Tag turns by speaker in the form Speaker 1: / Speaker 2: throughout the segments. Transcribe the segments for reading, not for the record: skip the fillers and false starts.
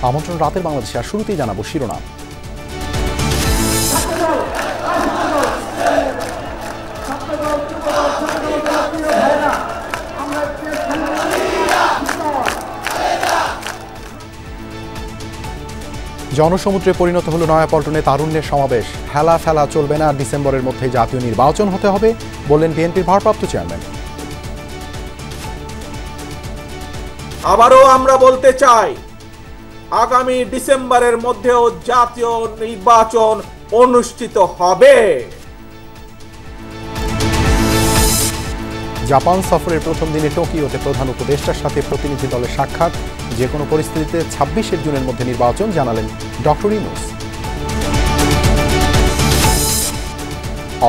Speaker 1: আমন্ত্রণ রাতের বাংলাদেশে। আর শুরুতেই জানাবো শিরোনাম। জনসমুদ্রে পরিণত হলো নয়াপল্টনে তারুণ্যের সমাবেশ। হেলা ফেলা চলবে না, ডিসেম্বরের মধ্যে জাতীয় নির্বাচন হতে হবে বললেন বিএনপির ভারপ্রাপ্ত চেয়ারম্যান।
Speaker 2: আবারও আমরা বলতে চাই, আগামী ডিসেম্বরের মধ্যেও জাতীয় নির্বাচন অনুষ্ঠিত হবে।
Speaker 1: জাপান সফরের প্রথম দিনে টোকিওতে প্রধান উপদেষ্টার সাথে প্রতিনিধি দলের সাক্ষাৎ। যে কোনো পরিস্থিতিতে 26 জুনের মধ্যে নির্বাচন জানালেন ডক্টর ইউনূস।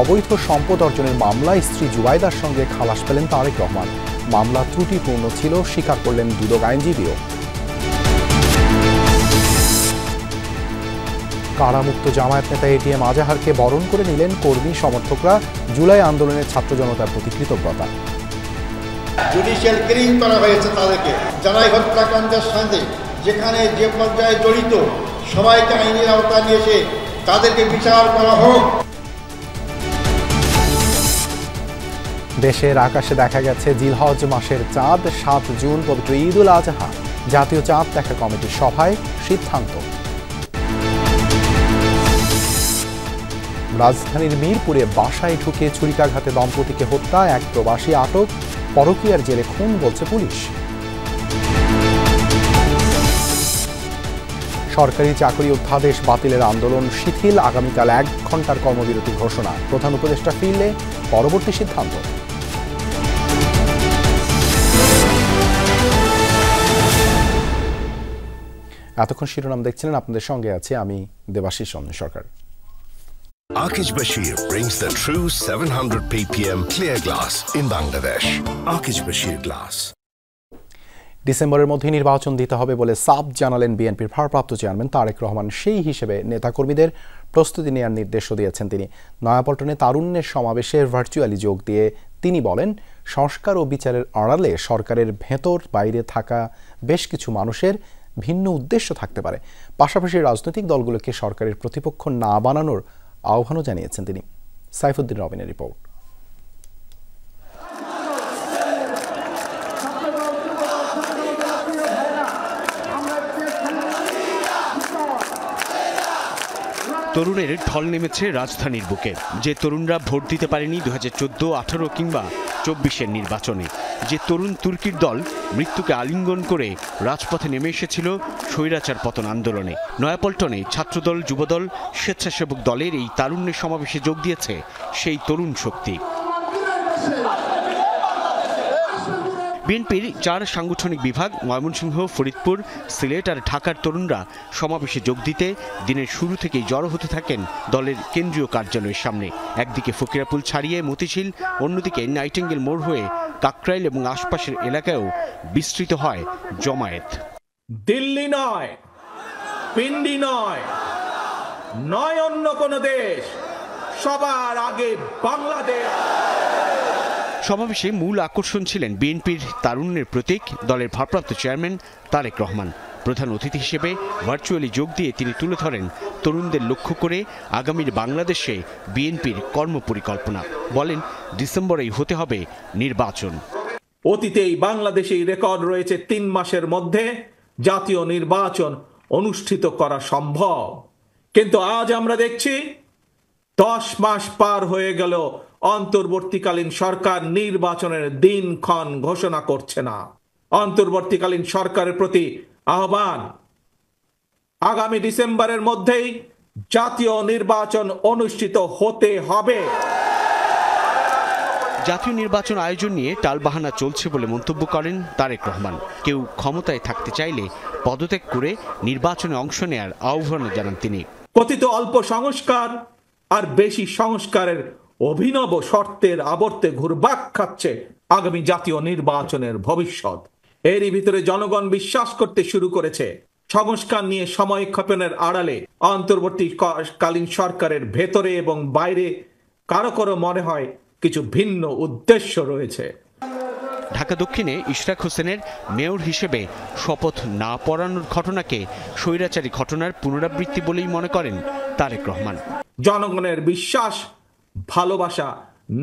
Speaker 1: অবৈধ সম্পদ অর্জনের মামলায় স্ত্রী জুবাইদার সঙ্গে খালাস পেলেন তারেক রহমান। মামলা ত্রুটিপূর্ণ ছিল স্বীকার করলেন দুদক আইনজীবীও। কারামুক্ত জামায়াত নেতা এটিএম আজাহারকে বরণ করে নিলেন কর্মী সমর্থকরা। জুলাই আন্দোলনের ছাত্র জনতার প্রতি কৃতজ্ঞতা।
Speaker 3: জুডিশিয়াল কিলিং করা হয়েছে তাদেরকে, জানাই হত্যাকাণ্ডের সঙ্গে যেখানে যে পর্যায়ে জড়িত সবাইকে আইনের আওতায় নিয়ে এসে তাদেরকে বিচার করা হোক।
Speaker 1: দেশের আকাশে দেখা গেছে জিলহজ মাসের চাঁদ। 7 জুন পবিত্র ঈদ উল আজহা। জাতীয় চাঁদ দেখা কমিটির সভায় সিদ্ধান্ত। রাজধানীর মিরপুরে বাসায় ঢুকে ছুরিকাঘাতে দম্পতিকে হত্যা, এক প্রবাসী আটক। পরকীয়ার জেরে খুন বলছে পুলিশ। সরকারি চাকরি অধ্যাদেশ বাতিলের আন্দোলন শিথিল, আগামীকাল 1 ঘণ্টার কর্মবিরতি ঘোষণা। প্রধান উপদেষ্টা ফিরলে পরবর্তী সিদ্ধান্ত। এতক্ষণ শিরোনাম দেখছিলেন, আপনাদের সঙ্গে আছে আমি দেবাশিস রঞ্জন সরকার।
Speaker 4: Akish Bashir brings the true 700 ppm clear glass in Bangladesh. Akish Bashir Glass.
Speaker 1: ডিসেম্বরের মধ্যে নির্বাচন দিতে হবে বলে সাফ জানালেন বিএনপির ভারপ্রাপ্ত চেয়ারম্যান তারেক রহমান। সেই হিসেবে নেতাকর্মীদের প্রস্তুতি নেওয়ার নির্দেশও দিয়েছেন তিনি। নয়াপল্টনে তারুণ্যের সমাবেশে ভার্চুয়ালি যোগ দিয়ে তিনি বলেন, সংস্কার ও বিচারের আড়ালে সরকারের ভেতর বাইরে থাকা বেশ কিছু মানুষের ভিন্ন উদ্দেশ্য থাকতে পারে। পাশাপাশি রাজনৈতিক দলগুলোকে সরকারের প্রতিপক্ষ না বানানোর আহ্বানও জানিয়েছেন তিনি। সাইফুদ্দিন রবিনের রিপোর্ট।
Speaker 5: তরুণের ঢল নেমেছে রাজধানীর বুকে। যে তরুণরা ভোট দিতে পারেনি 2014, 18 কিংবা 24-এর নির্বাচনে, যে তরুণ তুর্কির দল মৃত্যুকে আলিঙ্গন করে রাজপথে নেমে এসেছিল স্বৈরাচার পতন আন্দোলনে, নয়াপল্টনে ছাত্রদল, যুবদল, স্বেচ্ছাসেবক দলের এই তারুণ্যের সমাবেশে যোগ দিয়েছে সেই তরুণ শক্তি। বিএনপির 4 সাংগঠনিক বিভাগ ময়মনসিংহ, ফরিদপুর, সিলেট আর ঢাকার তরুণরা সমাবেশে যোগ দিতে দিনের শুরু থেকেই জড়ো হতে থাকেন দলের কেন্দ্রীয় কার্যালয়ের সামনে। একদিকে ফকিরাপুল ছাড়িয়ে মতিঝিল, অন্যদিকে নাইটিঙ্গেল মোড় হয়ে কাকরাইল এবং আশপাশের এলাকায়ও বিস্তৃত হয় জমায়েত।
Speaker 2: দিল্লি নয়, পিন্ডি নয়, নয় অন্য কোন দেশ, সবার আগে বাংলাদেশ।
Speaker 5: সমাবেশে মূল আকর্ষণ ছিলেন বিএনপির তারুণ্যের প্রতীক দলের ভারপ্রাপ্ত চেয়ারম্যান তারেক রহমান। প্রধান অতিথি হিসেবে ভার্চুয়ালি যোগ দিয়ে তিনি তুলে ধরেন তরুণদের লক্ষ্য করে আগামীর বাংলাদেশে বিএনপির কর্মপরিকল্পনা। বলেন, ডিসেম্বরেই হতে হবে নির্বাচন।
Speaker 2: অতীতেই বাংলাদেশেই রেকর্ড রয়েছে 3 মাসের মধ্যে জাতীয় নির্বাচন অনুষ্ঠিত করা সম্ভব, কিন্তু আজ আমরা দেখছি 10 মাস পার হয়ে গেল, অন্তর্বর্তীকালীন সরকার নির্বাচনের দিনক্ষণ ঘোষণা করছে না। অন্তর্বর্তীকালীন সরকারের প্রতি আহ্বান, আগামী ডিসেম্বরের মধ্যেই জাতীয় নির্বাচন অনুষ্ঠিত হতে হবে।
Speaker 5: জাতীয় নির্বাচন আয়োজন নিয়ে টালবাহানা চলছে বলে মন্তব্য করেন তারেক রহমান। কেউ ক্ষমতায় থাকতে চাইলে পদত্যাগ করে নির্বাচনে অংশ নেয়ার আহ্বান জানান তিনি।
Speaker 2: কথিত অল্প সংস্কার আর বেশি সংস্কারের অভিনব শর্তের আবর্তে ঘুরপাক খাচ্ছে আগামী জাতীয় নির্বাচনের ভবিষ্যৎ। এরই ভিতরে জনগণ বিশ্বাস করতে শুরু করেছে সংস্কার নিয়ে সময়ক্ষেপণের আড়ালে অন্তর্বর্তীকালীন সরকারের ভেতরে এবং বাইরে কারো কারো মনে হয় কিছু ভিন্ন উদ্দেশ্য রয়েছে।
Speaker 5: ঢাকা দক্ষিণে ইশরাক হোসেনের মেয়র হিসেবে শপথ না পড়ানোর ঘটনাকে স্বৈরাচারী ঘটনার পুনরাবৃত্তি বলেই মনে করেন তারেক রহমান।
Speaker 2: জনগণের বিশ্বাস ভালোবাসা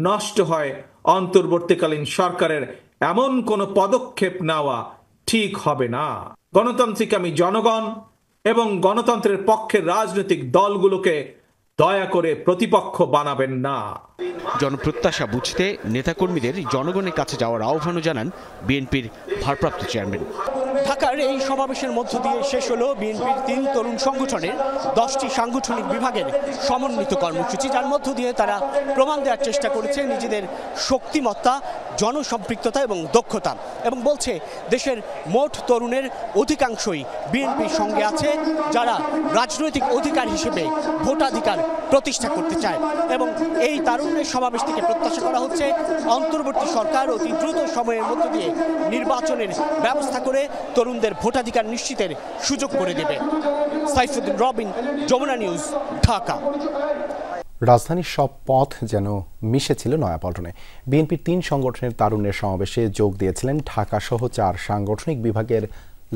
Speaker 2: নষ্ট হয় অন্তর্বর্তীকালীন সরকারের এমন কোনো পদক্ষেপ নেওয়া ঠিক হবে না। গণতান্ত্রিকামী জনগণ এবং গণতন্ত্রের পক্ষের রাজনৈতিক দলগুলোকে দয়া করে প্রতিপক্ষ বানাবেন না।
Speaker 5: জনপ্রত্যাশা বুঝতে নেতাকর্মীদের জনগণের কাছে যাওয়ার আহ্বানও জানান বিএনপির ভারপ্রাপ্ত চেয়ারম্যান।
Speaker 6: ঢাকার এই সমাবেশের মধ্য দিয়ে শেষ হলো বিএনপির ৩ তরুণ সংগঠনের 10টি সাংগঠনিক বিভাগের সমন্বিত কর্মসূচি, যার মধ্য দিয়ে তারা প্রমাণ দেওয়ার চেষ্টা করেছে নিজেদের শক্তিমত্তা, জনসম্পৃক্ততা এবং দক্ষতা, এবং বলছে দেশের মোট তরুণের অধিকাংশই বিএনপির সঙ্গে আছে, যারা রাজনৈতিক অধিকার হিসেবে ভোটাধিকার প্রতিষ্ঠা করতে চায়। এবং এই তারুণ্যের সমাবেশ থেকে প্রত্যাশা করা হচ্ছে অন্তর্বর্তী সরকার অতি দ্রুত সময়ের মধ্য দিয়ে নির্বাচনের ব্যবস্থা করে তরুণদের ভোটাধিকার নিশ্চিতের সুযোগ করে দেবে। সাইফুদ্দিন রবিন, যমুনা নিউজ, ঢাকা।
Speaker 1: রাজধানীর সব পথ যেন মিশেছিল নয়াপল্টনে। বিএনপির 3 সংগঠনের তারুণ্যের সমাবেশে যোগ দিয়েছিলেন ঢাকা সহ 4 সাংগঠনিক বিভাগের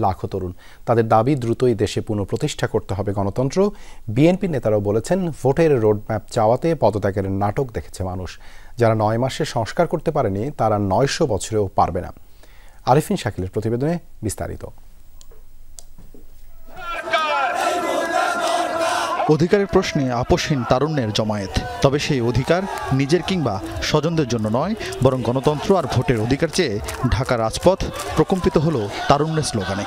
Speaker 1: লাখো তরুণ। তাদের দাবি দ্রুতই দেশে পুনঃপ্রতিষ্ঠা করতে হবে গণতন্ত্র। বিএনপি নেতারাও বলেছেন ভোটের রোডম্যাপ চাওয়াতে পদত্যাগের নাটক দেখেছে মানুষ। যারা 9 মাসে সংস্কার করতে পারেনি তারা 900 বছরেও পারবে না। আরিফিন শাকিলের প্রতিবেদনে বিস্তারিত।
Speaker 7: অধিকারের প্রশ্নে আপোষহীন তারুণ্যের জমায়েত, তবে সেই অধিকার নিজের কিংবা স্বজনদের জন্য নয়, বরং গণতন্ত্র আর ভোটের অধিকার চেয়ে ঢাকার রাজপথ প্রকম্পিত হলো তারুণ্যের স্লোগানে।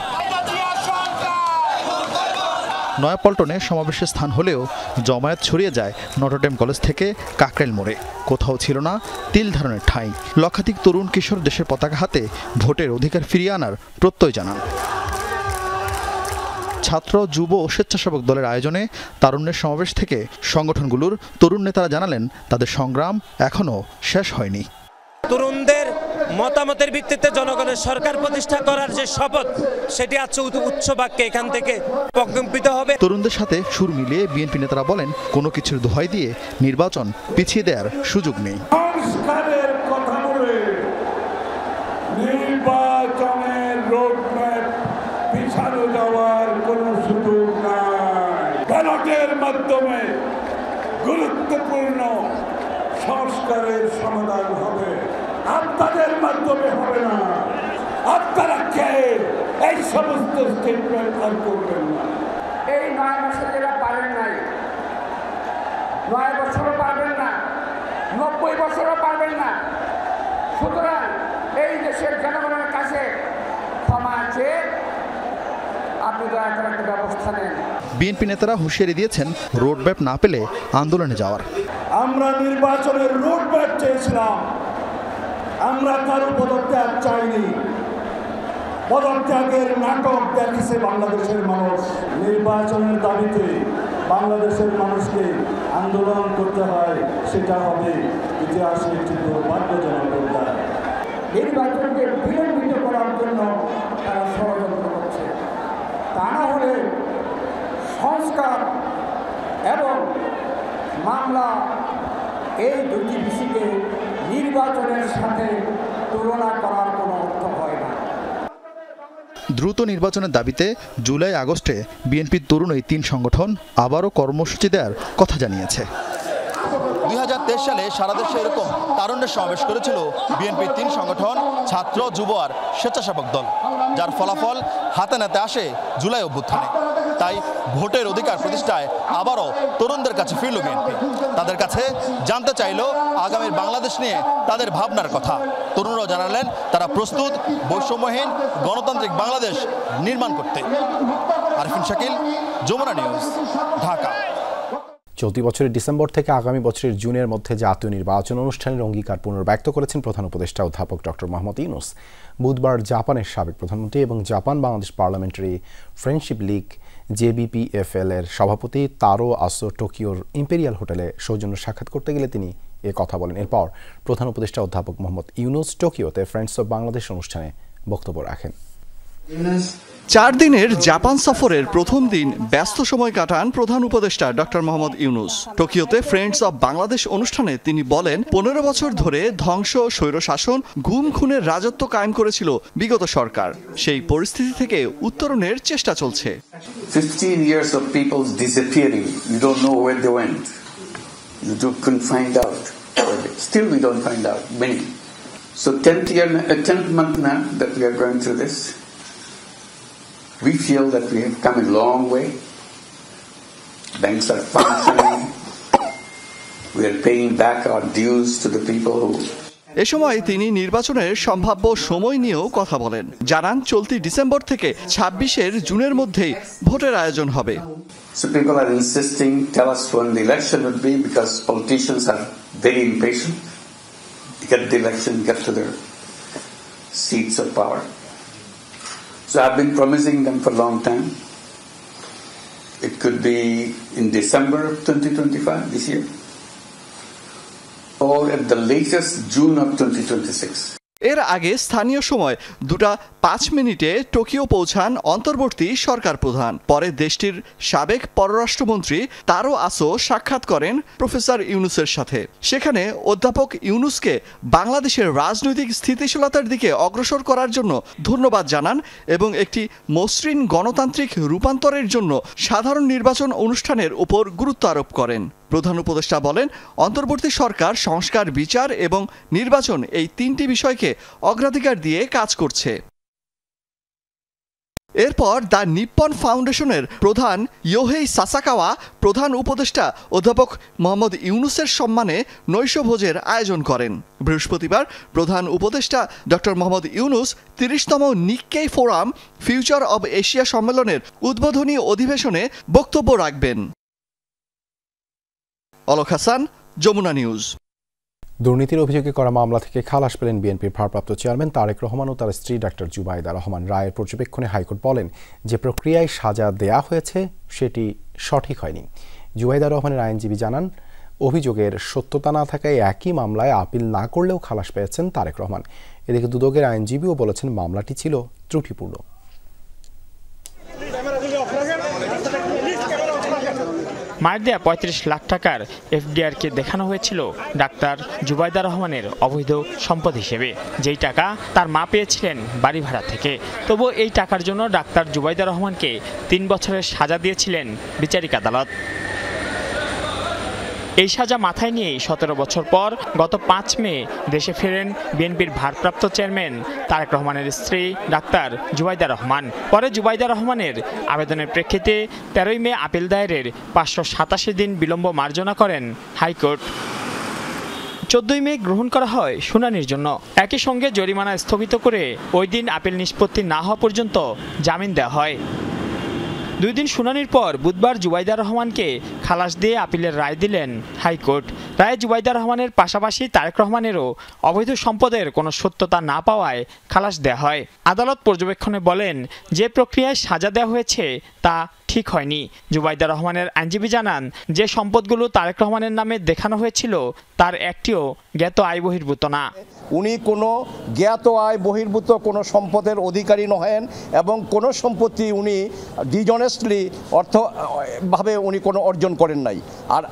Speaker 7: নয়াপল্টনে সমাবেশের স্থান হলেও জমায়েত ছড়িয়ে যায় নটরডেম কলেজ থেকে কাকরাইল মোড়ে। কোথাও ছিল না তিল ধারণের ঠাঁই। লক্ষাধিক তরুণ কিশোর দেশের পতাকা হাতে ভোটের অধিকার ফিরিয়ে আনার প্রত্যয় জানান। ছাত্র, যুব ও স্বেচ্ছাসেবক দলের আয়োজনে তারুণ্যের সমাবেশ থেকে সংগঠনগুলোর তরুণ নেতারা জানালেন তাদের সংগ্রাম এখনও শেষ হয়নি।
Speaker 8: তরুণদের মতামতের ভিত্তিতে জনগণের সরকার প্রতিষ্ঠা করার যে শপথ, সেটি আজ উচ্চ বাক্যে এখান থেকে প্রকম্পিত হবে।
Speaker 7: তরুণদের সাথে সুর মিলিয়ে বিএনপি নেতারা বলেন কোনো কিছুর দোহাই দিয়ে নির্বাচন পিছিয়ে দেওয়ার সুযোগ নেই।
Speaker 9: সংস্কারের কথা বলে নির্বাচনের রোডম্যাপ পিছানো যাওয়ার কোনো সুযোগ নাই। ব্যালটের মাধ্যমে গুরুত্বপূর্ণ সংস্কারের সমাধান হবে, আপনাদের মাধ্যমে হবে না। আপনারা কে এই সমস্ত স্টেটমেন্ট আর করবেন না।
Speaker 10: এই 9 মাসে যারা পারেন নাই, 9 বছরও পারবেন না, 90 বছরও পারবেন না। সুতরাং এই দেশের জনগণের কাছে ক্ষমা চেয়ে আপনি দয়া করে একটা ব্যবস্থা নেন।
Speaker 7: বিএনপি নেতারা হুঁশিয়ারি দিয়েছেন রোডম্যাপ না পেলে আন্দোলনে যাওয়ার।
Speaker 9: আমরা নির্বাচনের রোডম্যাপ চেয়েছিলাম, আমরা কারো পদত্যাগ চাইনি। পদত্যাগের নাটক দেখেছে বাংলাদেশের মানুষ। নির্বাচনের দাবিতে বাংলাদেশের মানুষকে আন্দোলন করতে হয়, সেটা হবে ইতিহাসের একটি দুর্ভাগ্যজনক অধ্যায়।
Speaker 10: নির্বাচনকে বিলম্বিত করার জন্য তারা ষড়যন্ত্র করছে। তা না হলে সংস্কার এবং মামলা এই দুটি বিষয়কে নির্বাচনের সাথে তুলনা করার কোনো অর্থ হয় না।
Speaker 7: দ্রুত নির্বাচনের দাবিতে জুলাই আগস্টে বিএনপির তরুণ এই 3 সংগঠন আবারও কর্মসূচি দেওয়ার কথা জানিয়েছে। 2023 সালে সারা দেশে এরকম তারুণ্যের সমাবেশ করেছিল বিএনপির 3 সংগঠন, ছাত্র, যুব আর স্বেচ্ছাসেবক দল, যার ফলাফল হাতে নাতে আসে জুলাই অভ্যুত্থানে। তাই ভোটের অধিকার প্রতিষ্ঠায় আবারও তরুণদের কাছে ফিরল বিএনপি। তাদের কাছে জানতে চাইল আগামীর বাংলাদেশ নিয়ে তাদের ভাবনার কথা। তরুণরাও জানালেন তারা প্রস্তুত বৈষম্যহীন গণতান্ত্রিক বাংলাদেশ নির্মাণ করতে। আরিফিন শাকিল, যমুনা নিউজ, ঢাকা।
Speaker 1: চলতি বছরের ডিসেম্বর থেকে আগামী বছরের জুনের মধ্যে জাতীয় নির্বাচন অনুষ্ঠানের অঙ্গীকার পুনর্ব্যক্ত করেছেন প্রধান উপদেষ্টা অধ্যাপক ডক্টর মোহাম্মদ ইউনূস। বুধবার জাপানের সাবেক প্রধানমন্ত্রী এবং Japan Bangladesh parliamentary friendship League JBPFL এর সভাপতি তারো আসো টোকিওর ইম্পেরিয়াল হোটেলে সৌজন্য সাক্ষাৎ করতে গেলে তিনি এ কথা বলেন। এরপর প্রধান উপদেষ্টা অধ্যাপক মোহাম্মদ ইউনূস টোকিওতে ফ্রেন্ডস অব বাংলাদেশ অনুষ্ঠানে বক্তব্য রাখেন।
Speaker 7: 4 দিনের জাপান সফরের প্রথম দিন ব্যস্ত সময় কাটান প্রধান উপদেষ্টা ডক্টর মোহাম্মদ ইউনূস। টোকিওতে ফ্রেন্ডস অব বাংলাদেশ অনুষ্ঠানে তিনি বলেন, 15 বছর ধরে ধ্বংস, স্বৈরশাসন, গুম খুনের রাজত্ব কায়েম করেছিল বিগত সরকার। সেই পরিস্থিতি থেকে উত্তরণের চেষ্টা চলছে।
Speaker 11: 15 years of people disappearing, you don't know where they went. You couldn't find out. Still we don't find out many. So 10th month now that we are going through this. We feel that we have come a long way. Banks are functioning. We are paying back our dues to the people who.
Speaker 7: এ সময় তিনি নির্বাচনের সম্ভাব্য সময় নিয়েও কথা বলেন। জানান, চলতি ডিসেম্বর থেকে 26 জুনের মধ্যেই ভোটের আয়োজন হবে।
Speaker 11: So people are insisting, tell us when the election would be, because politicians are very impatient to get the election, get to their seats of power. So I've been promising them for a long time. It could be in December of 2025, this year, or at the latest June of 2026.
Speaker 7: এর আগে স্থানীয় সময় 2:05 মিনিটে Tokyo পৌঁছান অন্তর্বর্তী সরকার প্রধান। পরে দেশটির সাবেক পররাষ্ট্রমন্ত্রী তারো আসো সাক্ষাৎ করেন প্রফেসর ইউনূসের সাথে। সেখানে অধ্যাপক ইউনূসকে বাংলাদেশের রাজনৈতিক স্থিতিশীলতার দিকে অগ্রসর করার জন্য ধন্যবাদ জানান এবং একটি মসৃণ গণতান্ত্রিক রূপান্তরের জন্য সাধারণ নির্বাচন অনুষ্ঠানের উপর গুরুত্ব আরোপ করেন। প্রধান উপদেষ্টা বলেন, অন্তর্বর্তী সরকার সংস্কার, বিচার এবং নির্বাচন এই 3টি বিষয়কে অগ্রাধিকার দিয়ে কাজ করছে। এরপর দ্য নিপ্পন ফাউন্ডেশনের প্রধান ইয়োহেই সাসাকাওয়া প্রধান উপদেষ্টা অধ্যাপক মোহাম্মদ ইউনূসের সম্মানে নৈশভোজের আয়োজন করেন। বৃহস্পতিবার প্রধান উপদেষ্টা ডক্টর মোহাম্মদ ইউনূস 30তম Nikkei forum future of Asia সম্মেলনের উদ্বোধনী অধিবেশনে বক্তব্য রাখবেন। অলক হাসান, যমুনা নিউজ।
Speaker 1: দুর্নীতির অভিযোগে করা মামলা থেকে খালাস পেলেন বিএনপির ভারপ্রাপ্ত চেয়ারম্যান তারেক রহমান ও তার স্ত্রী ডাক্তার জুবাইদা রহমান। রায়ের পর্যবেক্ষণে হাইকোর্ট বলেন, যে প্রক্রিয়ায় সাজা দেয়া হয়েছে সেটি সঠিক হয়নি। জুবাইদা রহমানের আইনজীবী জানান, অভিযোগের সত্যতা না থাকায় একই মামলায় আপিল না করলেও খালাস পেয়েছেন তারেক রহমান। এদিকে দুদকের আইনজীবীও বলেছেন মামলাটি ছিল ত্রুটিপূর্ণ।
Speaker 12: মায়ের দেয়া 35 লাখ টাকার এফডিআরকে দেখানো হয়েছিল ডাক্তার জুবাইদা রহমানের অবৈধ সম্পদ হিসেবে, যেই টাকা তার মা পেয়েছিলেন বাড়ি ভাড়া থেকে। তবু এই টাকার জন্য ডাক্তার জুবাইদা রহমানকে 3 বছরের সাজা দিয়েছিলেন বিচারিক আদালত। এই সাজা মাথায় নিয়েই 17 বছর পর গত 5 মে দেশে ফেরেন বিএনপির ভারপ্রাপ্ত চেয়ারম্যান তারেক রহমানের স্ত্রী ডাক্তার জুবাইদা রহমান। পরে জুবাইদা রহমানের আবেদনের প্রেক্ষিতে 13 মে আপিল দায়েরের 587 দিন বিলম্ব মার্জনা করেন হাইকোর্ট। 14 মে গ্রহণ করা হয় শুনানির জন্য। একই সঙ্গে জরিমানা স্থগিত করে ওই দিন আপিল নিষ্পত্তি না হওয়া পর্যন্ত জামিন দেওয়া হয়। 2 দিন শুনানির পর বুধবার জুবাইদা রহমানকে খালাস দিয়ে আপিলের রায় দিলেন হাইকোর্ট। রায়ে জুবাইদা রহমানের পাশাপাশি তারেক রহমানেরও অবৈধ সম্পদের কোনো সত্যতা না পাওয়ায় খালাস দেওয়া হয়। আদালত পর্যবেক্ষণে বলেন, যে প্রক্রিয়ায় সাজা দেওয়া হয়েছে তা ঠিক হয়নি। জুবাইদা রহমানের আইনজীবী জানান, যে সম্পদগুলো তারেক রহমানের নামে দেখানো হয়েছিল তার একটিও জ্ঞাত আয় বহির্ভূত না।
Speaker 13: উনি কোনো জ্ঞাত আয় বহির্ভূত কোনো সম্পদের অধিকারী নহেন এবং কোনো সম্পত্তি উনি ডিজনেস্টলি অর্থভাবে উনি কোনো অর্জন করেন নাই। আর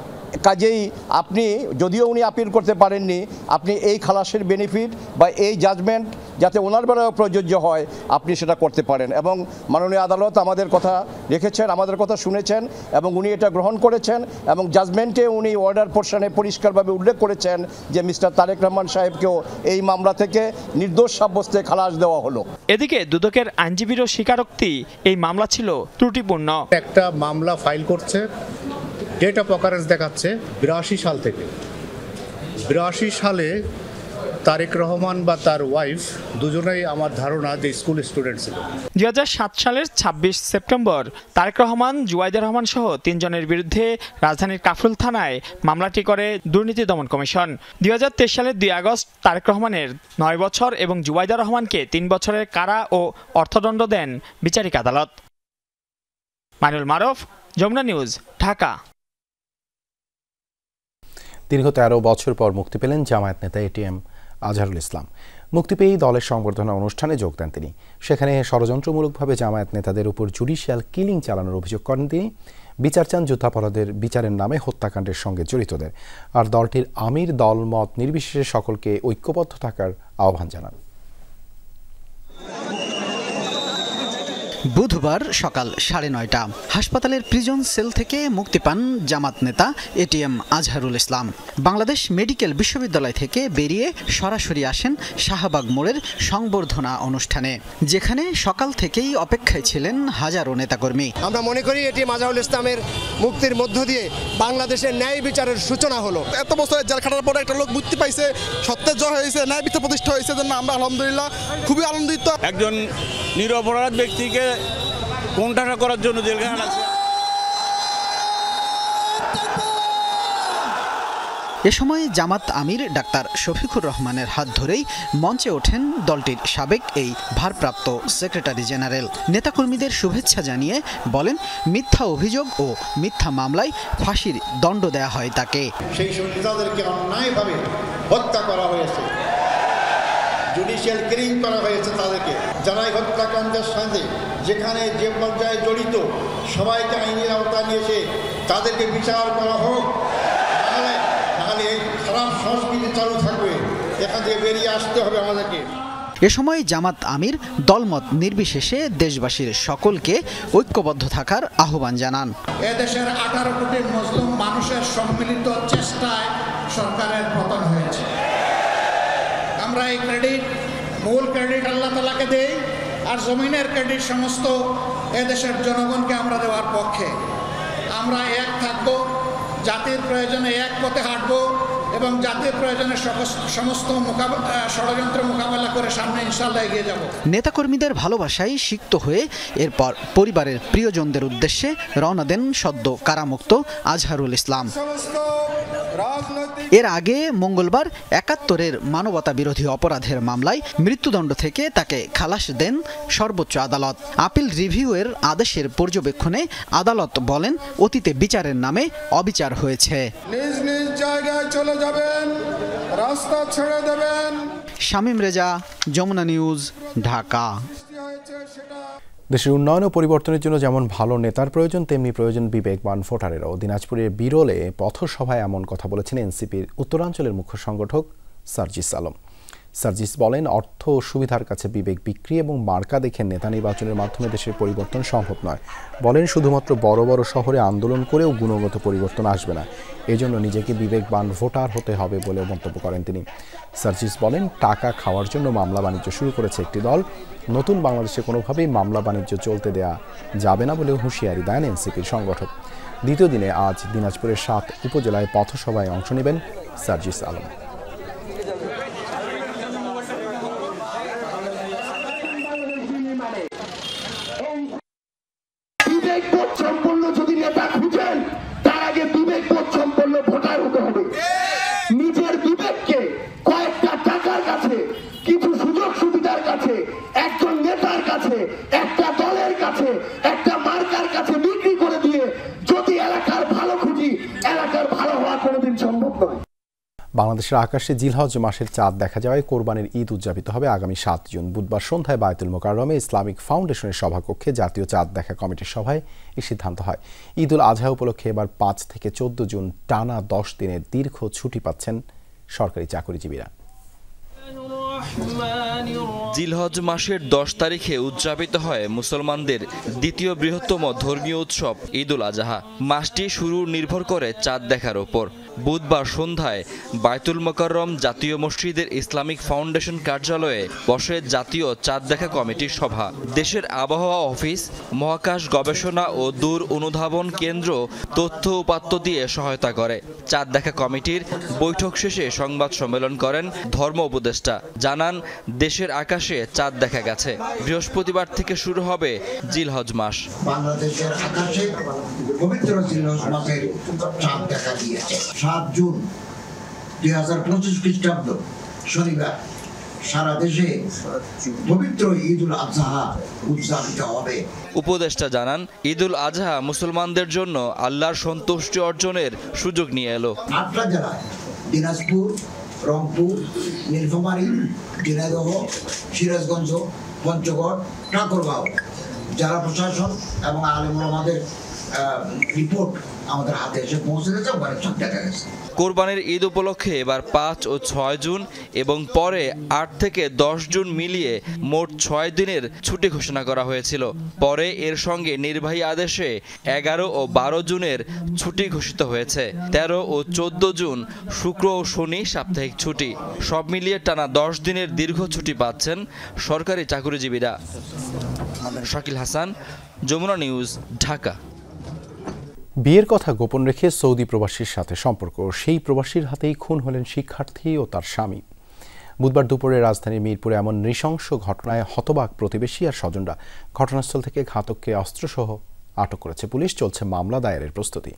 Speaker 13: কাজেই আপনি যদিও উনি আপিল করতে পারেননি, আপনি এই খালাসের বেনিফিট বা এই জাজমেন্ট যাতে ওনার বেলায় প্রযোজ্য হয় আপনি সেটা করতে পারেন। এবং মাননীয় আদালত আমাদের কথা রেখেছেন, আমাদের কথা শুনেছেন এবং উনি এটা গ্রহণ করেছেন এবং জাজমেন্টে উনি অর্ডার পোর্শনে পরিষ্কারভাবে উল্লেখ করেছেন যে মিস্টার তারেক রহমান সাহেবকেও এই মামলা থেকে নির্দোষ সাব্যস্তে খালাস দেওয়া হলো।
Speaker 12: এদিকে দুদকের আইনজীবীরও স্বীকারোক্তি, এই মামলা ছিল ত্রুটিপূর্ণ।
Speaker 14: একটা মামলা ফাইল করছে, ডেট অফ অকারেন্স দেখাচ্ছে 82 সাল থেকে। 82 সালে তারেক রহমান বা তার ওয়াইফ দুজনেই আমার ধারণা যে স্কুল স্টুডেন্ট ছিল।
Speaker 12: 2007 সালের 26 সেপ্টেম্বর তারেক রহমান, জুবাইদা রহমান সহ 3 জনের বিরুদ্ধে রাজধানীর কাফরুল থানায় মামলাটি করে দুর্নীতি দমন কমিশন। 2023 সালের 2 আগস্ট তারেক রহমানের 9 বছর এবং জুবাইদা রহমানকে 3 বছরের কারা ও অর্থদণ্ড দেন বিচারিক আদালত। মাইনুল মারুফ, যমুনা নিউজ, ঢাকা।
Speaker 1: দীর্ঘ 13 বছর পর মুক্তি পেলেন জামায়াত নেতা এটিএম আজহারুল ইসলাম। মুক্তি পেয়েই দলের সংবর্ধনা অনুষ্ঠানে যোগ দেন তিনি। সেখানে ষড়যন্ত্রমূলকভাবে জামায়াত নেতাদের উপর জুডিশিয়াল কিলিং চালানোর অভিযোগ করেন তিনি। বিচার চান যুদ্ধাপরাধের বিচারের নামে হত্যাকাণ্ডের সঙ্গে জড়িতদের। আর দলটির আমির দলমত নির্বিশেষে সকলকে ঐক্যবদ্ধ থাকার আহ্বান জানান।
Speaker 15: বুধবার সকাল 9:30 হাসপাতালের প্রিজন সেল থেকে মুক্তি পান জামাত নেতা এটিএম আজহারুল ইসলাম। বাংলাদেশ মেডিকেল বিশ্ববিদ্যালয় থেকে বেরিয়ে সরাসরি আসেন শাহবাগ মোড়ের সংবর্ধনা অনুষ্ঠানে, যেখানে সকাল থেকেই অপেক্ষায় ছিলেন হাজারো নেতাকর্মী।
Speaker 16: আমরা মনে করি এটিএম আজহারুল ইসলামের মুক্তির মধ্য দিয়ে বাংলাদেশের ন্যায় বিচারের সূচনা হলো।
Speaker 17: এত বছর জেল খাটার পরে একটা লোক মুক্তি পাইছে, সত্যের জয় হয়েছে, ন্যায় বিচার প্রতিষ্ঠা হয়েছে, জন্য আমরা আলহামদুলিল্লাহ খুবই আনন্দিত।
Speaker 18: একজন নিরপরাধ ব্যক্তিকে কোণঠাসা করার জন্য জেলখানা আছে।
Speaker 15: এ সময় জামাত আমির ডাক্তার শফিকুর রহমানের হাত ধরেই মঞ্চে ওঠেন দলটির সাবেক এই ভারপ্রাপ্ত সেক্রেটারি জেনারেল। নেতাকর্মীদের শুভেচ্ছা জানিয়ে বলেন, মিথ্যা অভিযোগ ও মিথ্যা মামলায় ফাঁসির দণ্ড দেয়া হয় তাকে।
Speaker 3: সেই সব নেতাদেরকে অন্যায়ভাবে হত্যা করা হয়েছে, জুডিশিয়াল কিলিং করা হয়েছে তাদেরকে। যারাই হত্যাকাণ্ডের সাথে যেখানে যে পর্যায়ে জড়িত সবাইকে আইনের আওতায় নিয়ে এসে তাদেরকে বিচার করা হোক, নাহলে এই খারাপ সংস্কৃতি চালু থাকবে। এখান থেকে বেরিয়ে আসতে হবে আমাদেরকে।
Speaker 15: এ সময় জামাত আমির দলমত নির্বিশেষে দেশবাসীর সকলকে ঐক্যবদ্ধ থাকার আহ্বান জানান।
Speaker 19: এদেশের 18 কোটি মুসলিম মানুষের সম্মিলিত চেষ্টায় সরকারের পতন হয়েছে। আমরা এই মূল ক্রেডিট আল্লাহ তাআলাকে দেই, আর জমিনের ক্রেডিট সমস্ত এদেশের জনগণকে আমরা দেওয়ার পক্ষে। আমরা এক থাকব, জাতির প্রয়োজনে এক পথে হাঁটব এবং জাতির প্রয়োজনে সমস্ত ষড়যন্ত্র মোকাবেলা করে সামনে ইনশাআল্লাহ এগিয়ে যাব।
Speaker 15: নেতাকর্মীদের ভালোবাসায় সিক্ত হয়ে এরপর পরিবারের প্রিয়জনদের উদ্দেশ্যে রওনা দেন সদ্য কারামুক্ত আজহারুল ইসলাম। এর আগে মঙ্গলবার 71-এর মানবতা বিরোধী অপরাধের মামলায় মৃত্যুদণ্ড থেকে তাকে খালাস দেন সর্বোচ্চ আদালত। আপিল রিভিউয়ের আদেশের পর্যবেক্ষণে আদালত বলেন, অতীতে বিচারের নামে অবিচার হয়েছে।
Speaker 19: নিজ নিজ জায়গায় চলে যাবেন, রাস্তা ছেড়ে দেবেন।
Speaker 15: শামীম রেজা, যমুনা নিউজ, ঢাকা।
Speaker 1: দেশের উন্নয়ন ও পরিবর্তনের জন্য যেমন ভালো নেতার প্রয়োজন, তেমনি প্রয়োজন বিবেকবান ভোটারেরও। দিনাজপুরের বিরলে পথসভায় এমন কথা বলেছেন এনসিপির উত্তরাঞ্চলের মুখ্য সংগঠক সার্জিস আলম। সার্জিস বলেন, অর্থ ও সুবিধার কাছে বিবেক বিক্রি এবং মার্কা দেখে নেতা নির্বাচনের মাধ্যমে দেশের পরিবর্তন সম্ভব নয়। বলেন, শুধুমাত্র বড় বড় শহরে আন্দোলন করেও গুণগত পরিবর্তন আসবে না, এজন্য নিজেকে বিবেকবান ভোটার হতে হবে বলে মন্তব্য করেন তিনি। সার্জিস বলেন, টাকা খাওয়ার জন্য মামলা বাণিজ্য শুরু করেছে একটি দল। নতুন বাংলাদেশে কোনোভাবেই মামলা বাণিজ্য চলতে দেয়া যাবে না বলেও হুঁশিয়ারি দেন এনসিপির সংগঠক। দ্বিতীয় দিনে আজ দিনাজপুরের 7 উপজেলায় পথসভায় অংশ নেবেন সার্জিস আলম।
Speaker 20: বিবেকবোধ সম্পন্ন যদি নেতা খুঁজেন, তার আগে বিবেকবোধ সম্পন্ন ভোটার হতে হবে। নিজের বিবেককে কয়েকটা টাকার কাছে, কিছু সুযোগ সুবিধার কাছে, একজন নেতার কাছে, একটা দলের কাছে, একটা মার্কার কাছে বিক্রি করে দিয়ে যদি এলাকার ভালো খুঁজি, এলাকার ভালো হওয়া কোনোদিন সম্ভব নয়।
Speaker 1: বাংলাদেশের আকাশে জিলহজ মাসের চাঁদ দেখা যাওয়ায় কোরবানির ঈদ উদযাপিত হবে আগামী 7 জুন। বুধবার সন্ধ্যায় বায়তুল মোকাররমে ইসলামিক ফাউন্ডেশনের সভাকক্ষে জাতীয় চাঁদ দেখা কমিটির সভায় এই সিদ্ধান্ত হয়। ঈদ উল আজহা উপলক্ষে এবার 5 থেকে 14 জুন টানা 10 দিনের দীর্ঘ ছুটি পাচ্ছেন সরকারি চাকরিজীবীরা।
Speaker 21: জিলহজ মাসের 10 তারিখে উদযাপিত হয় মুসলমানদের দ্বিতীয় বৃহত্তম ধর্মীয় উৎসব ঈদ উল আজহা। মাসটি শুরু নির্ভর করে চাঁদ দেখার ওপর। বুধবার সন্ধ্যায় বায়তুল মোকাররম জাতীয় মসজিদের ইসলামিক ফাউন্ডেশন কার্যালয়ে বসে জাতীয় চাঁদ দেখা কমিটির সভা। দেশের আবহাওয়া অফিস, মহাকাশ গবেষণা ও দূর অনুধাবন কেন্দ্র তথ্য উপাত্ত দিয়ে সহায়তা করে। চাঁদ দেখা কমিটির বৈঠক শেষে সংবাদ সম্মেলন করেন ধর্ম উপদেষ্টা। জানান, দেশের আকাশে চাঁদ দেখা গেছে। বৃহস্পতিবার থেকে শুরু হবে জিলহজ মাস।
Speaker 20: বাংলাদেশের আকাশে পবিত্র জিলহজ মাসের চাঁদ দেখা দিয়েছে। 7 জুন 2025 খ্রিস্টাব্দ শনিবার সারা দেশে পবিত্র ঈদ উল আজহা উদযাপিত হবে।
Speaker 21: উপদেষ্টা জানান, ঈদ উল আজহা মুসলমানদের জন্য আল্লাহর সন্তুষ্টি অর্জনের সুযোগ নিয়ে এলো।
Speaker 20: 8টা জেলায় দিনাজপুর,
Speaker 4: রংপুর, নীলফামারী, ঝিনাইদহ, সিরাজগঞ্জ, পঞ্চগড়, ঠাকুরগাঁও জেলা প্রশাসন এবং আলেম ওলামাদের রিপোর্ট আমাদের হাতে এসে পৌঁছে গেছে, ওখানে সব দেখা গেছে।
Speaker 21: কোরবানির ঈদ উপলক্ষে এবার ৫ ও ৬ জুন এবং পরে ৮ থেকে ১০ জুন মিলিয়ে মোট ৬ দিনের ছুটি ঘোষণা করা হয়েছিল। পরে এর সঙ্গে নির্বাহী আদেশে ১১ ও ১২ জুনের ছুটি ঘোষিত হয়েছে। ১৩ ও ১৪ জুন শুক্র ও শনি সাপ্তাহিক ছুটি। সব মিলিয়ে টানা ১০ দিনের দীর্ঘ ছুটি পাচ্ছেন সরকারি চাকুরিজীবীরা। শাকিল হাসান, যমুনা নিউজ, ঢাকা।
Speaker 1: বিয়ের কথা গোপন রেখে সৌদি প্রবাসীর সাথে সম্পর্ক, সেই প্রবাসীর হাতেই খুন হলেন শিক্ষার্থী ও তার স্বামী। বুধবার দুপুরে রাজধানীর মিরপুরে এমন নৃশংস ঘটনায় হতবাক প্রতিবেশী আর স্বজনরা। ঘটনাস্থল থেকে ঘাতককে অস্ত্রসহ আটক করেছে পুলিশ। চলছে মামলা দায়েরের প্রস্তুতি।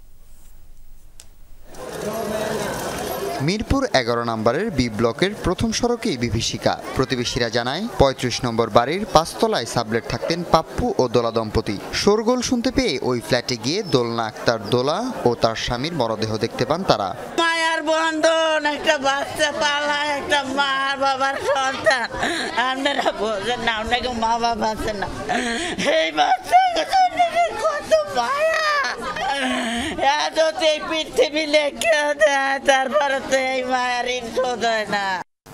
Speaker 22: মিরপুর ১১ নম্বরের বি ব্লকের প্রথম সড়কেই বিভীষিকা। প্রতিবেশীরা জানায় ৩৫ নম্বর বাড়ির ৫ তলায় সাবলেট থাকতেন পাপ্পু ও দোলা দম্পতি। শোরগোল শুনতে পেয়ে ওই ফ্ল্যাটে গিয়ে দোলনা আক্তার দোলা ও তার স্বামীর মরদেহ দেখতে পান তারা।
Speaker 23: মায়ার বন্ধন, একটা বাচ্চা পালা, একটা মা বাবার সন্তান। আপনারা বোঝেন না, আপনাকে মা বাবা আছে না, এই বাচ্চাকে কত মায়া পৃথিবী লেখে দেয়, তারপরে তো এই মায়ের ঋণ শোধ হয় না।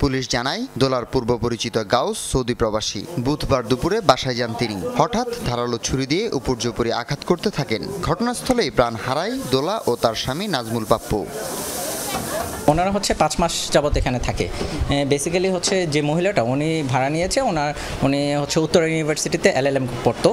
Speaker 22: পুলিশ জানায় দোলার পূর্ব পরিচিত গাউস সৌদি প্রবাসী। বুধবার দুপুরে বাসায় যান তিনি। হঠাৎ ধারালো ছুরি দিয়ে উপর্যুপরি আঘাত করতে থাকেন। ঘটনাস্থলেই প্রাণ হারায় দোলা ও তার স্বামী নাজমুল পাপ্পু।
Speaker 24: ওনারা হচ্ছে 5 মাস যাবত এখানে থাকে। বেসিক্যালি হচ্ছে যে মহিলাটা উনি ভাড়া নিয়েছে, উনি হচ্ছে উত্তরা ইউনিভার্সিটিতে LLM পড়তো,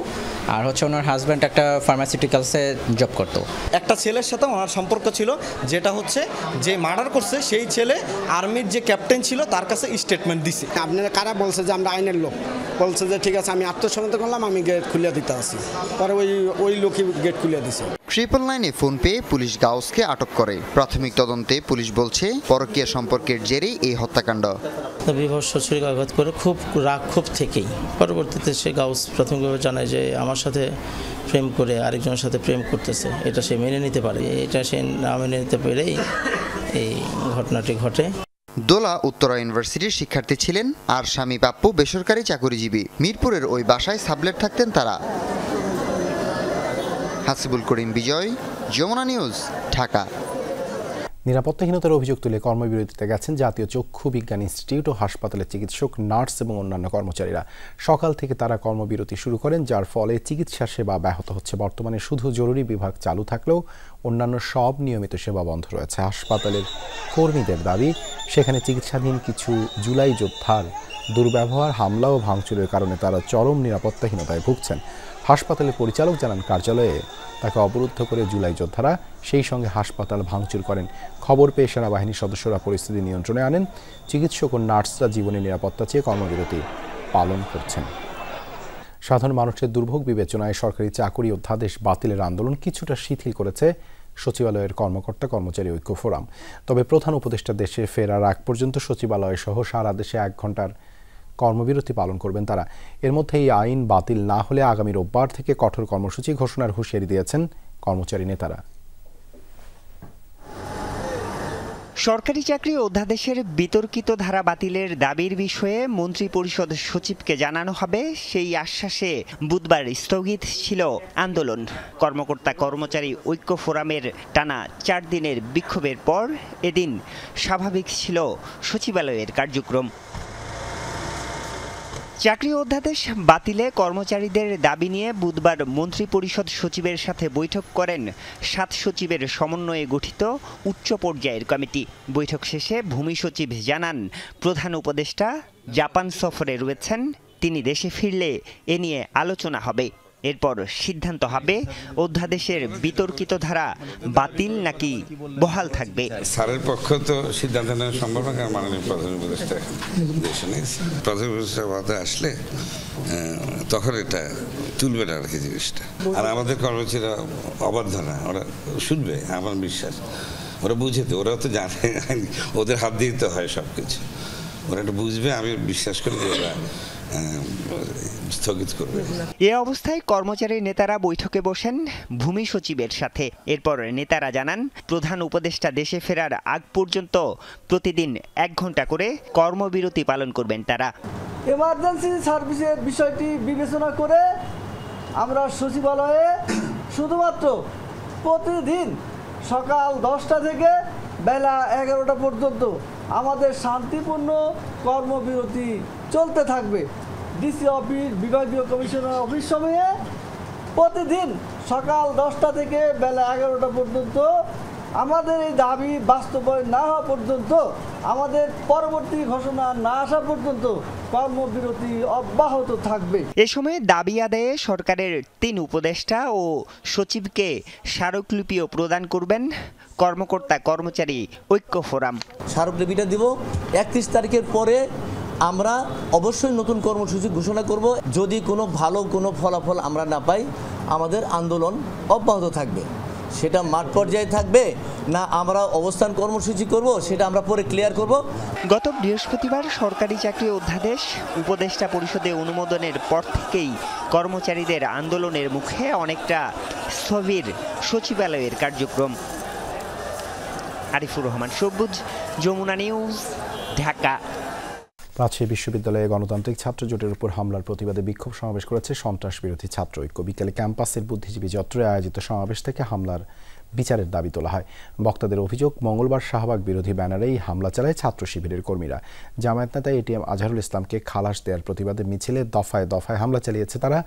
Speaker 24: আর হচ্ছে ওনার হাজব্যান্ড একটা ফার্মাসিউটিক্যালসে জব করতো।
Speaker 25: একটা ছেলের সাথে ওনার সম্পর্ক ছিল, যেটা হচ্ছে যে মার্ডার করছে সেই ছেলে আর্মির যে ক্যাপ্টেন ছিল তার কাছে স্টেটমেন্ট দিছে।
Speaker 26: আপনারা কারা বলছে যে আমরা আইনের লোক, বলছে যে ঠিক আছে আমি আত্মসমর্পণ করলাম, আমি গেট খুলে দিতে আসি। পরে ওই লোকই গেট খুলে দিছে।
Speaker 22: 999-এ ফোন পেয়ে পুলিশ গাউসকে আটক করে। প্রাথমিক তদন্তে পুলিশ বলছে পরকীয়া সম্পর্কের জেরেই এই হত্যাকাণ্ড।
Speaker 27: বিভৎস ছুরিকাঘাত করে খুব রাগ ক্ষোভ থেকেই পরবর্তীতে সে গাউস প্রাথমিকভাবে জানায় যে আমার সাথে প্রেম করে আরেকজনের সাথে প্রেম করতেছে, এটা সে মেনে নিতে পারে। এটা সে না মেনে নিতে পেরেই এই ঘটনাটি ঘটে।
Speaker 22: দোলা উত্তরা ইউনিভার্সিটির শিক্ষার্থী ছিলেন, আর স্বামী পাপ্পু বেসরকারি চাকুরিজীবী। মিরপুরের ওই বাসায় সাবলেট থাকতেন তারা। হাসিবুল করিম বিজয়, যমুনা নিউজ, ঢাকা।
Speaker 1: নিরাপত্তাহীনতার অভিযোগ তুলে কর্মবিরতিতে গেছেন জাতীয় চক্ষু বিজ্ঞান ইনস্টিটিউট ও হাসপাতালের চিকিৎসক, নার্স এবং অন্যান্য কর্মচারীরা। সকাল থেকে তারা কর্মবিরতি শুরু করেন, যার ফলে চিকিৎসা সেবা ব্যাহত হচ্ছে। বর্তমানে শুধু জরুরি বিভাগ চালু থাকলেও অন্যান্য সব নিয়মিত সেবা বন্ধ রয়েছে। হাসপাতালের কর্মীদের দাবি, সেখানে চিকিৎসাধীন কিছু জুলাই যোদ্ধার দুর্ব্যবহার, হামলা ও ভাঙচুরের কারণে তারা চরম নিরাপত্তাহীনতায় ভুগছেন। হাসপাতালের পরিচালক জানান, কার্যালয়ে তাকে অবরুদ্ধ করে জুলাই যোদ্ধারা, সেই সঙ্গে হাসপাতাল ভাঙচুর করেন। খবর পেয়ে সেনাবাহিনীর সদস্যরা পরিস্থিতি নিয়ন্ত্রণে আনেন। চিকিৎসক ও নার্সরা জীবনের নিরাপত্তা চেয়ে কর্মবিরতি পালন করছেন। সাধারণ মানুষের দুর্ভোগ বিবেচনায় সরকারি চাকুরি অধ্যাদেশ বাতিলের আন্দোলন কিছুটা শিথিল করেছে সচিবালয়ের কর্মকর্তা কর্মচারী ঐক্য ফোরাম। তবে প্রধান উপদেষ্টা দেশে ফেরার আগ পর্যন্ত সচিবালয় সহ সারা দেশে 1 ঘন্টার কর্মবিরতি পালন করবেন তারা। এর মধ্যে এই আইন বাতিল না হলে আগামী রোববার থেকে কঠোর কর্মসূচি ঘোষণার হুঁশিয়ারি দিয়েছেন কর্মচারী নেতারা।
Speaker 28: সরকারি চাকরি অধ্যাদেশের বিতর্কিত ধারা বাতিলের দাবির বিষয়ে মন্ত্রিপরিষদ সচিবকে জানানো হবে, সেই আশ্বাসে বুধবার স্থগিত ছিল আন্দোলন। কর্মকর্তা কর্মচারী ঐক্য ফোরামের টানা 4 দিনের বিক্ষোভের পর এদিন স্বাভাবিক ছিল সচিবালয়ের কার্যক্রম। চাকরি অধ্যাদেশ বাতিলে কর্মচারীদের দাবি নিয়ে বুধবার মন্ত্রিপরিষদ সচিবের সাথে বৈঠক করেন 7 সচিবের সমন্বয়ে গঠিত উচ্চ পর্যায়ের কমিটি। বৈঠক শেষে ভূমি সচিব জানান, প্রধান উপদেষ্টা জাপান সফরে রয়েছেন, তিনি দেশে ফিরলে এ নিয়ে আলোচনা হবে। এরপর সিদ্ধান্ত হবে অধ্যাদেশের বিতর্কিত ধারা বাতিল নাকি বহাল থাকবে।
Speaker 29: স্যারের পক্ষ তো সিদ্ধান্ত নেওয়া সম্ভব না, কারণ মাননীয় প্রধান উপদেষ্টা দেশে নেই। প্রধান উপদেষ্টা আসলে তখন এটা তুলবে না আর কি জিনিসটা। আর আমাদের কর্মচারীরা অবাধ্য না, ওরা শুনবে আমার বিশ্বাস। ওরা বুঝে তো, ওরা তো জানে ওদের হাত দিয়ে তো হয় সবকিছু। ওরা এটা বুঝবে, আমি বিশ্বাস করি যে ওরা স্থগিত করবে।
Speaker 28: এ অবস্থায় কর্মচারী নেতারা বৈঠকে বসেন ভূমি সচিবের সাথে। এরপর নেতারা জানান প্রধান উপদেষ্টা দেশে ফেরার আগ পর্যন্ত প্রতিদিন 1 ঘন্টা করে কর্মবিরতি পালন করবেন তারা।
Speaker 2: এমার্জেন্সি সার্ভিসের বিষয়টি বিবেচনা করে আমরা সচিবালয়ে শুধুমাত্র প্রতিদিন সকাল 10টা থেকে বেলা 11টা পর্যন্ত আমাদের শান্তিপূর্ণ কর্মবিরতি চলতে থাকবে। ডিসি অফিস, বিভাগীয় কমিশনার অফিস সময়ে প্রতিদিন সকাল 10টা থেকে বেলা 11টা পর্যন্ত আমাদের এই দাবি বাস্তবায়ন না হওয়া পর্যন্ত, আমাদের পরবর্তী ঘোষণা না আসা পর্যন্ত কর্মবিরতি অব্যাহত থাকবে।
Speaker 28: এ সময় দাবি আদায়ে সরকারের 3 উপদেষ্টা ও সচিবকে স্মারকলিপিও প্রদান করবেন কর্মকর্তা কর্মচারী ঐক্য ফোরাম।
Speaker 5: স্মারকলিপিটা দিব 31 তারিখের পরে। আমরা অবশ্যই নতুন কর্মসূচি ঘোষণা করব। যদি কোনো ভালো কোনো ফলাফল আমরা না পাই, আমাদের আন্দোলন অব্যাহত থাকবে। সেটা মাঠ পর্যায়ে থাকবে না আমরা অবস্থান কর্মসূচি করব, সেটা আমরা পরে ক্লিয়ার করব।
Speaker 28: গত বৃহস্পতিবার সরকারি চাকরি অধ্যাদেশ উপদেষ্টা পরিষদে অনুমোদনের পর থেকেই কর্মচারীদের আন্দোলনের মুখে অনেকটা স্থবির সচিবালয়ের কার্যক্রম। আরিফুর রহমান সবুজ, যমুনা নিউজ, ঢাকা।
Speaker 1: রাজশাহী বিশ্ববিদ্যালয়ে গণতান্ত্রিক ছাত্র জোটের উপর হামলার প্রতিবাদে বিক্ষোভ সমাবেশ করেছে সন্ত্রাস বিরোধী ছাত্র ঐক্য। বিকেলে ক্যাম্পাসের বুদ্ধিজীবী চত্বরে আয়োজিত সমাবেশ থেকে হামলার বিচারের দাবি তোলা হয়। বক্তাদের অভিযোগ, মঙ্গলবার শাহবাগ বিরোধী ব্যানারেই হামলা চালায় ছাত্র শিবিরের কর্মীরা। জামায়াত নেতা এটিএম আজহারুল ইসলামকে খালাস দেওয়ার প্রতিবাদে মিছিলে দফায় দফায় হামলা চালিয়েছে তারা।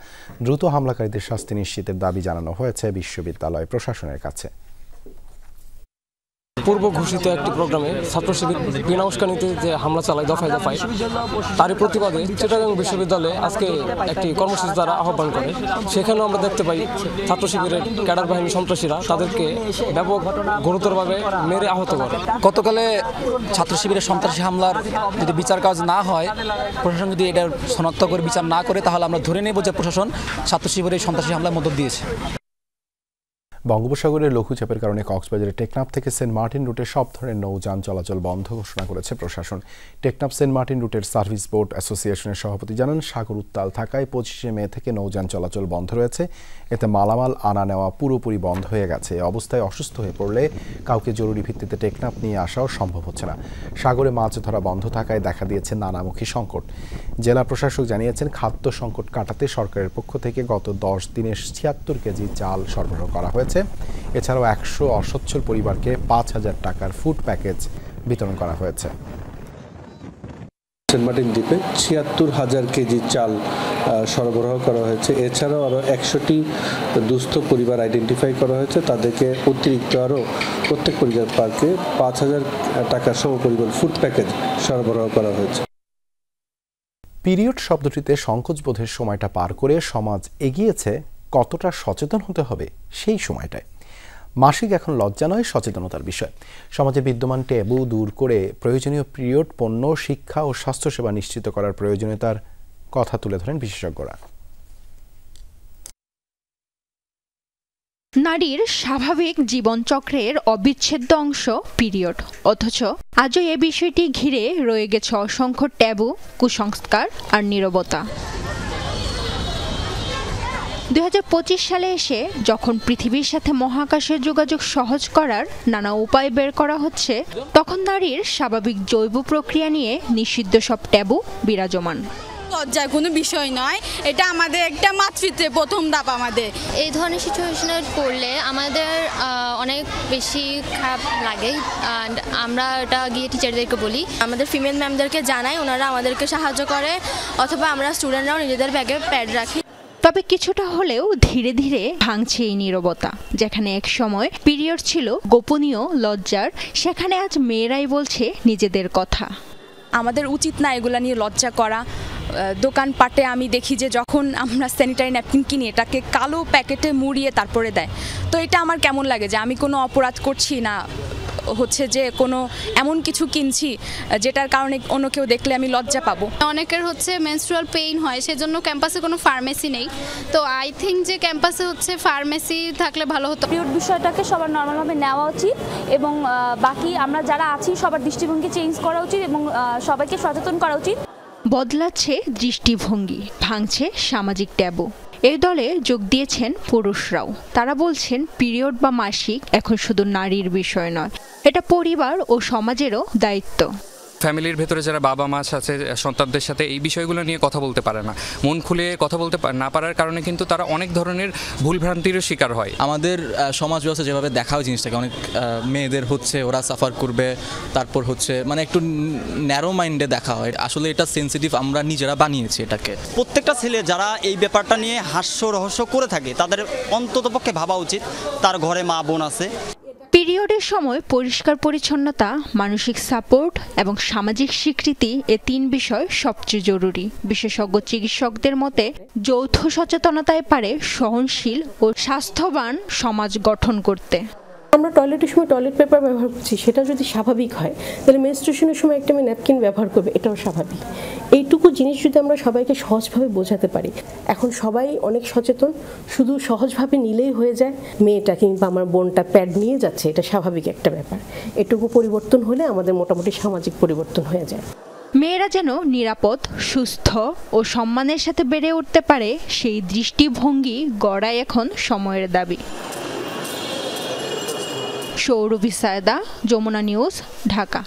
Speaker 1: দ্রুত হামলাকারীদের শাস্তি নিশ্চিতের দাবি জানানো হয়েছে বিশ্ববিদ্যালয় প্রশাসনের কাছে।
Speaker 6: পূর্ব ঘোষিত একটি প্রোগ্রামে ছাত্র শিবির বিনা উস্কানিতে যে হামলা চালায় দফায় দফায়, তারই প্রতিবাদে চিটাগাং বিশ্ববিদ্যালয়ে আজকে একটি কর্মসূচি দ্বারা আহ্বান করে। সেখানেও আমরা দেখতে পাই ছাত্র শিবিরের ক্যাডার বাহিনী সন্ত্রাসীরা তাদেরকে ব্যাপক গুরুতরভাবে মেরে আহত করে।
Speaker 7: গতকালে ছাত্র শিবিরের সন্ত্রাসী হামলার যদি বিচার কাজ না হয়, প্রশাসন যদি এটা শনাক্ত করে বিচার না করে, তাহলে আমরা ধরে নেব যে প্রশাসন ছাত্র শিবিরের সন্ত্রাসী হামলার মদত দিয়েছে।
Speaker 1: বঙ্গোপসাগরের লঘুচাপের কারণে কক্সবাজারের টেকনাফ থেকে সেন্ট মার্টিন রুটে সব ধরনের নৌযান চলাচল বন্ধ ঘোষণা করেছে প্রশাসন। টেকনাফ সেন্ট মার্টিন রুটের সার্ভিস বোট অ্যাসোসিয়েশনের সভাপতি জানান, সাগর উত্তাল থাকায় 25শে মে থেকে নৌযান চলাচল বন্ধ রয়েছে। এতে মালামাল আনা নেওয়া পুরোপুরি বন্ধ হয়ে গেছে। এই অবস্থায় অসুস্থ হয়ে পড়লে কাউকে জরুরি ভিত্তিতে টেকনাফ নিয়ে আসাও সম্ভব হচ্ছে না। সাগরে মাছ ধরা বন্ধ থাকায় দেখা দিয়েছে নানামুখী সংকট। জেলা প্রশাসক জানিয়েছেন, খাদ্য সংকট কাটাতে সরকারের পক্ষ থেকে গত 10 দিনে 76 কেজি চাল সরবরাহ করা হয়েছে। এছাড়াও 100 অসচ্ছল পরিবারকে 5000 টাকার ফুড প্যাকেজ বিতরণ করা হয়েছে।
Speaker 8: সেন্ট মার্টিন দ্বীপে 76,000 কেজি চাল সরবরাহ করা হয়েছে। এছাড়াও আরও 100টি দুস্থ পরিবার আইডেন্টিফাই করা হয়েছে। তাদেরকে অতিরিক্ত আরও প্রত্যেক পরিবারকে 5000 টাকার সমপরিমাণ ফুড প্যাকেজ সরবরাহ করা হয়েছে।
Speaker 1: পিরিয়ড শব্দটিতে সংকোচবোধের সময়টা পার করে সমাজ এগিয়েছে কতটা সচেতন হতে হবে সেই সময়টায়। মাসিক এখন লজ্জা নয়, সচেতনতার বিষয়। সমাজে বিদ্যমান ট্যাবু দূর করে প্রয়োজনীয় পিরিয়ড পণ্য, শিক্ষা ও স্বাস্থ্যসেবা নিশ্চিত করার প্রয়োজনীয়তার কথা তুলে ধরেন বিশেষজ্ঞরা।
Speaker 9: নারীর স্বাভাবিক জীবনচক্রের অবিচ্ছেদ্য অংশ পিরিয়ড, অথচ আজও এ বিষয়টি ঘিরে রয়ে গেছে অসংখ্য ট্যাবু, কুসংস্কার আর নীরবতা। 2025 সালে এসে যখন পৃথিবীর সাথে মহাকাশের যোগাযোগ সহজ করার নানা উপায় বের করা হচ্ছে, তখন নারীর স্বাভাবিক জৈব প্রক্রিয়া নিয়ে নিষিদ্ধ সব ট্যাবু বিরাজমান।
Speaker 10: লজ্জার কোনো বিষয় নয়, এটা আমাদের একটা মাতৃত্বের প্রথম ধাপ। আমাদের
Speaker 11: এই ধরনের সিচুয়েশনে পড়লে আমাদের অনেক বেশি খারাপ লাগে। আমরা এটা গিয়ে টিচারদেরকে বলি, আমাদের ফিমেল ম্যামদেরকে জানাই, ওনারা আমাদেরকে সাহায্য করে, অথবা আমরা স্টুডেন্টরাও নিজেদের ব্যাগে প্যাড রাখি।
Speaker 9: তবে কিছুটা হলেও ধীরে ধীরে ভাঙছে এই নীরবতা। যেখানে এক সময় পিরিয়ড ছিল গোপনীয়, লজ্জার, সেখানে আজ মেয়েরাই বলছে নিজেদের কথা।
Speaker 10: আমাদের উচিত না এগুলা নিয়ে লজ্জা করা। দোকানপাটে আমি দেখি যে যখন আমরা স্যানিটারি ন্যাপকিন কিনি, এটাকে কালো প্যাকেটে মুড়িয়ে তারপরে দেয়। তো এটা আমার কেমন লাগে যে আমি কোনো অপরাধ করছি না, হচ্ছে যে কোনো এমন কিছু কিনছি যেটার কারণে অন্য কেউ দেখলে আমি লজ্জা পাবো।
Speaker 11: অনেকের হচ্ছে মেনস্ট্রুয়াল পেইন হয়, সেজন্য ক্যাম্পাসে কোনো ফার্মেসি নেই। তো আই থিঙ্ক যে ক্যাম্পাসে হচ্ছে ফার্মেসি থাকলে ভালো হতো।
Speaker 13: পিরিয়ড বিষয়টাকে সবার নর্মালভাবে নেওয়া উচিত এবং বাকি আমরা যারা আছি সবার দৃষ্টিভঙ্গি চেঞ্জ করা উচিত এবং সবাইকে সচেতন করা উচিত।
Speaker 9: বদলাচ্ছে দৃষ্টিভঙ্গি, ভাঙছে সামাজিক ট্যাবু। এই দলে যোগ দিয়েছেন পুরুষরাও। তারা বলছেন পিরিয়ড বা মাসিক এখন শুধু নারীর বিষয় নয়, এটা পরিবার ও সমাজেরও দায়িত্ব।
Speaker 3: ফ্যামিলির ভেতরে যারা বাবা মা আছে সন্তানদের সাথে এই বিষয়গুলো নিয়ে কথা বলতে পারে না, মন খুলে কথা বলতে না পারার কারণে কিন্তু তারা অনেক ধরনের ভুলভ্রান্তিরও শিকার হয়।
Speaker 7: আমাদের সমাজ ব্যবস্থা যেভাবে দেখা হয় জিনিসটাকে, অনেক মেয়েদের হচ্ছে ওরা সাফার করবে, তারপর হচ্ছে মানে একটু ন্যারো মাইন্ডে দেখা হয়। আসলে এটা সেন্সিটিভ, আমরা নিজেরা বানিয়েছি এটাকে।
Speaker 12: প্রত্যেকটা ছেলে যারা এই ব্যাপারটা নিয়ে হাস্য রহস্য করে থাকে তাদের অন্ততপক্ষে ভাবা উচিত তার ঘরে মা বোন আছে।
Speaker 9: পিরিয়ডের সময় পরিষ্কার পরিচ্ছন্নতা, মানসিক সাপোর্ট এবং সামাজিক স্বীকৃতি, এ 3 বিষয় সবচেয়ে জরুরি। বিশেষজ্ঞ চিকিৎসকদের মতে যৌথ সচেতনতায় পারে সহনশীল ও স্বাস্থ্যবান সমাজ গঠন করতে।
Speaker 14: আমরা টয়লেটের সময় টয়লেট পেপার ব্যবহার করছি, সেটা যদি স্বাভাবিক হয় তাহলে মেনস্ট্রুয়েশনের সময় একটা মেয়ে ন্যাপকিন ব্যবহার করবে, এটাও স্বাভাবিক। এইটুকু জিনিস যদি আমরা সবাইকে সহজভাবে বোঝাতে পারি, এখন সবাই অনেক সচেতন, শুধু সহজভাবে নিলেই হয়ে যায়। মেয়েটা কিংবা আমার বোনটা প্যাড নিয়ে যাচ্ছে, এটা স্বাভাবিক একটা ব্যাপার। এটুকু পরিবর্তন হলে আমাদের মোটামুটি সামাজিক পরিবর্তন হয়ে যায়।
Speaker 9: মেয়েরা যেন নিরাপদ, সুস্থ ও সম্মানের সাথে বেড়ে উঠতে পারে, সেই দৃষ্টিভঙ্গি গড়াই এখন সময়ের দাবি। সৌরভী সায়দা, যমুনা নিউজ, ঢাকা।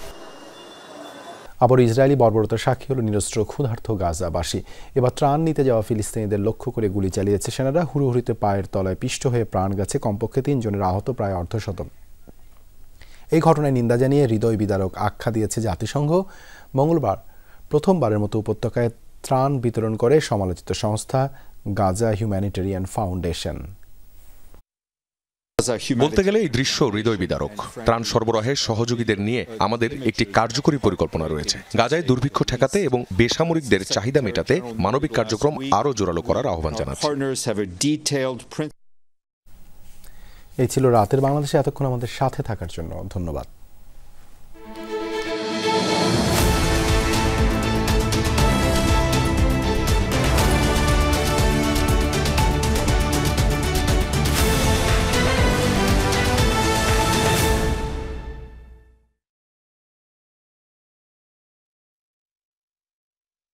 Speaker 1: আবার ইসরায়েলি বর্বরতার সাক্ষী হল নিরস্ত্র ক্ষুধার্ত গাজাবাসী। এবার ত্রাণ নিতে যাওয়া ফিলিস্তিনিদের লক্ষ্য করে গুলি চালিয়েছে সেনারা। হুড়োহুড়িতে পায়ের তলায় পিষ্ট হয়ে প্রাণ গেছে কমপক্ষে 3 জনের, আহত প্রায় অর্ধশত। এই ঘটনায় নিন্দা জানিয়ে হৃদয় বিদারক আখ্যা দিয়েছে জাতিসংঘ। মঙ্গলবার প্রথমবারের মতো উপত্যকায় ত্রাণ বিতরণ করে সমালোচিত সংস্থা গাজা হিউম্যানিটেরিয়ান ফাউন্ডেশন।
Speaker 15: বলতে গেলে এই দৃশ্য হৃদয় বিদারক। ত্রাণ সরবরাহে সহযোগীদের নিয়ে আমাদের একটি কার্যকরী পরিকল্পনা রয়েছে। গাজায় দুর্ভিক্ষ ঠেকাতে এবং বেসামরিকদের চাহিদা মেটাতে মানবিক কার্যক্রম আরও জোরালো করার আহ্বান জানাচ্ছি।
Speaker 1: এই ছিল রাতের বাংলাদেশে। এতক্ষণ আমাদের সাথে থাকার জন্য ধন্যবাদ।